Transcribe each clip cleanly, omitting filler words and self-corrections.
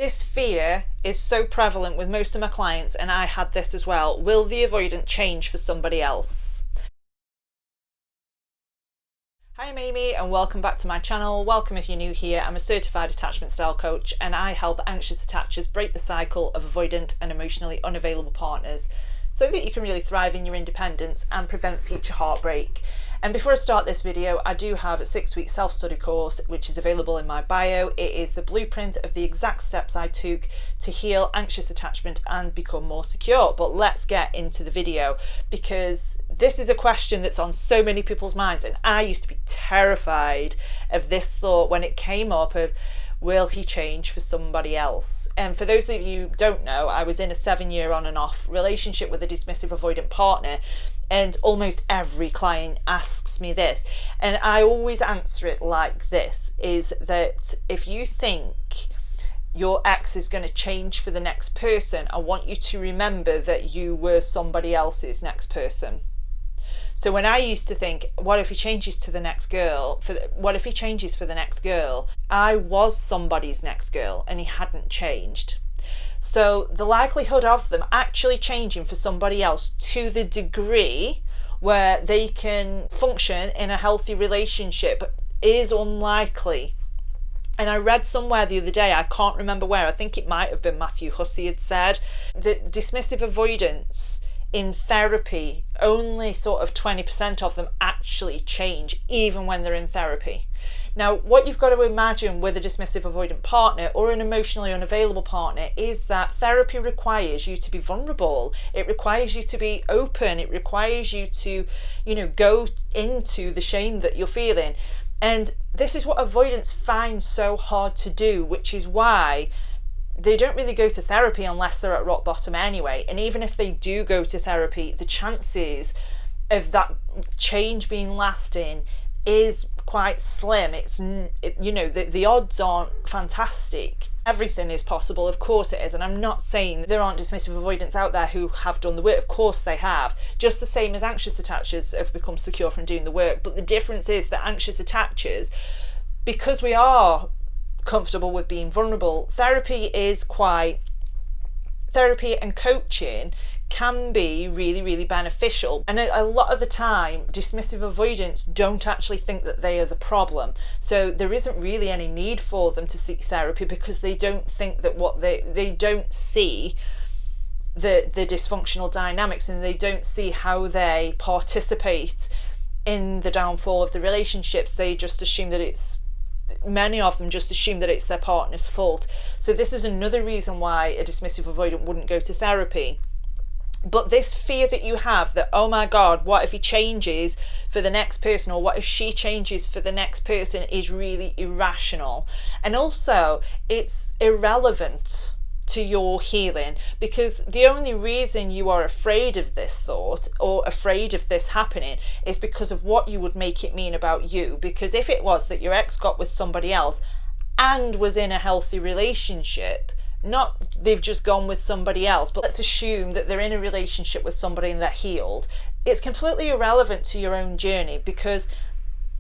This fear is so prevalent with most of my clients, and I had this as well. Will the avoidant change for somebody else? Hi, I'm Amy and welcome back to my channel. Welcome if you're new here. I'm a certified attachment style coach and I help anxious attachers break the cycle of avoidant and emotionally unavailable partners so that you can really thrive in your independence and prevent future heartbreak. And before I start this video, I do have a 6-week self-study course which is available in my bio. It is the blueprint of the exact steps I took to heal anxious attachment and become more secure. But let's get into the video, because this is a question that's on so many people's minds, and I used to be terrified of this thought when it came up of, will he change for somebody else? And for those of you who don't know, I was in a 7-year on and off relationship with a dismissive avoidant partner, and almost every client asks me this, and I always answer it like this, is that if you think your ex is going to change for the next person, I want you to remember that you were somebody else's next person. So when I used to think, what if he changes to the next girl? What if he changes for the next girl? I was somebody's next girl and he hadn't changed. So the likelihood of them actually changing for somebody else to the degree where they can function in a healthy relationship is unlikely. And I read somewhere the other day, I can't remember where, I think it might have been Matthew Hussey had said, that dismissive avoidance in therapy, only sort of 20% of them actually change even when they're in therapy. Now, what you've got to imagine with a dismissive avoidant partner or an emotionally unavailable partner is that therapy requires you to be vulnerable. It requires you to be open. It requires you to, go into the shame that you're feeling. And this is what avoidants find so hard to do, which is why they don't really go to therapy unless they're at rock bottom anyway. And even if they do go to therapy, the chances of that change being lasting is quite slim. The odds aren't fantastic. Everything is possible, of course it is, and I'm not saying there aren't dismissive avoidants out there who have done the work. Of course they have, just the same as anxious attachers have become secure from doing the work. But the difference is that anxious attachers, because we are comfortable with being vulnerable, therapy and coaching can be really, really beneficial. And a lot of the time, dismissive avoidants don't actually think that they are the problem. So there isn't really any need for them to seek therapy, because they don't think that they don't see the dysfunctional dynamics, and they don't see how they participate in the downfall of the relationships. They just assume that many of them just assume that it's their partner's fault. So this is another reason why a dismissive avoidant wouldn't go to therapy. But this fear that you have that, oh my God, what if he changes for the next person, or what if she changes for the next person, is really irrational. And also it's irrelevant to your healing, because the only reason you are afraid of this thought or afraid of this happening is because of what you would make it mean about you. Because if it was that your ex got with somebody else and was in a healthy relationship, not they've just gone with somebody else, but let's assume that they're in a relationship with somebody and they're healed, it's completely irrelevant to your own journey, because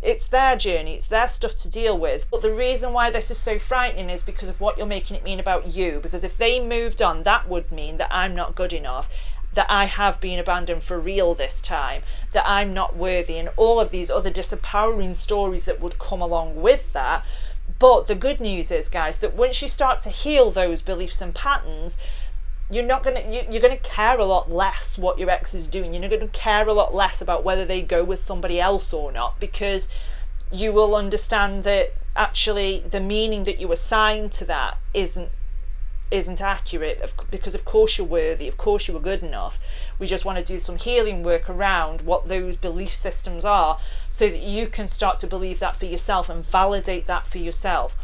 it's their journey, it's their stuff to deal with. But the reason why this is so frightening is because of what you're making it mean about you. Because if they moved on, that would mean that I'm not good enough, that I have been abandoned for real this time, that I'm not worthy, and all of these other disempowering stories that would come along with that. But the good news is, guys, that once you start to heal those beliefs and patterns, you're going to care a lot less what your ex is doing. You're going to care a lot less about whether they go with somebody else or not, because you will understand that actually the meaning that you assign to that isn't accurate, because of course you're worthy, of course you were good enough. We just want to do some healing work around what those belief systems are, so that you can start to believe that for yourself and validate that for yourself.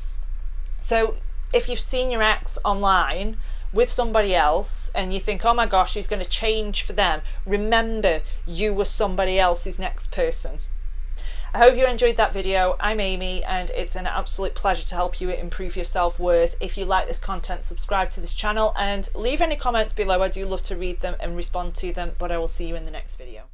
So if you've seen your ex online with somebody else and you think, oh my gosh, he's going to change for them, remember you were somebody else's next person. I hope you enjoyed that video. I'm Amy and it's an absolute pleasure to help you improve your self-worth. If you like this content, subscribe to this channel and leave any comments below. I do love to read them and respond to them, but I will see you in the next video.